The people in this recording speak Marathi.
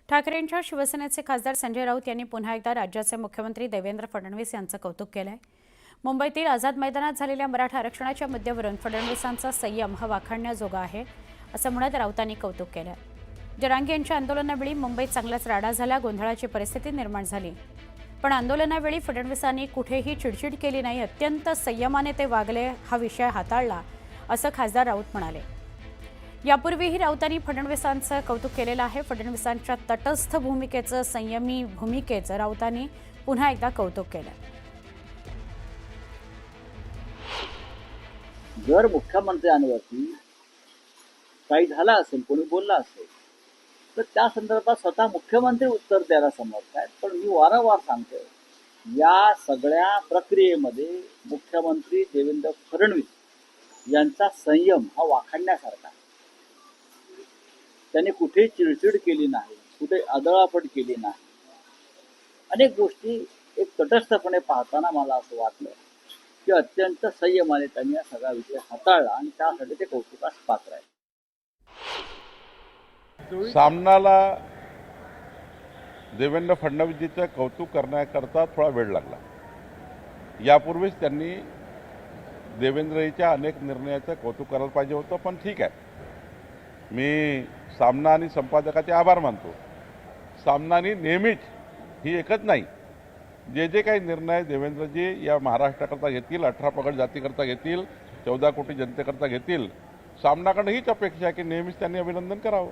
ठाकरेंच्या शिवसेनेचे खासदार संजय राऊत यांनी पुन्हा एकदा राज्याचे मुख्यमंत्री देवेंद्र फडणवीस यांचं कौतुक केलंय। मुंबईतील आझाद मैदानात झालेल्या मराठा आरक्षणाच्या मुद्द्यावरून फडणवीसांचा संयम हा वाखाणण्याजोगा आहे असं म्हणत राऊतांनी कौतुक केलं। जरांगे यांच्या आंदोलनावेळी मुंबईत चांगलाच राडा झाला, गोंधळाची परिस्थिती निर्माण झाली, पण आंदोलनावेळी फडणवीसांनी कुठेही चिडचिड केली नाही, अत्यंत संयमाने ते वागले, हा विषय हाताळला असं खासदार राऊत म्हणाले। यापूर्वीही राऊतांनी फडणवीसांचं कौतुक केलेलं आहे। फडणवीसांच्या तटस्थ भूमिकेचं, संयमी भूमिकेचं राऊतांनी पुन्हा एकदा कौतुक केलं। जर मुख्यमंत्र्यांवरती काही झालं असेल, कोणी बोलला असेल, तर त्या संदर्भात स्वतः मुख्यमंत्री उत्तर द्यायला समर्थ आहेत। पण मी वारंवार सांगतोय, या सगळ्या प्रक्रियेमध्ये मुख्यमंत्री देवेंद्र फडणवीस यांचा संयम हा वाखाणण्यासारखा आहे। त्यांनी कुठे चिडचिड केली नाही, कुठे अदळापड केली नाही। अनेक गोष्टी एक तटस्थपणे पाहताना मला असं वाटलं की अत्यंत संयमाने त्यांनी हा सगळा विषय हाताळला आणि त्यासाठी ते कौतुकास पात्र आहे। सामनाला देवेंद्र फडणवीसजीचं कौतुक करण्याकरता थोडा वेळ लागला। यापूर्वीच त्यांनी देवेंद्रजीच्या अनेक निर्णयाचं कौतुक करायला पाहिजे होतं, पण ठीक आहे, मी सामना आणि संपादकाचे आभार मानतो। सामनानी नेहमीच ही एकच नाही, जे जे काही निर्णय देवेंद्रजी या महाराष्ट्राकरता घेतील, 18 पगड जातीकरता घेतील, 14 कोटी जनतेकरता घेतील, सामनाकडे हीच अपेक्षा आहे की नेहमीच त्यांनी अभिनंदन करावं।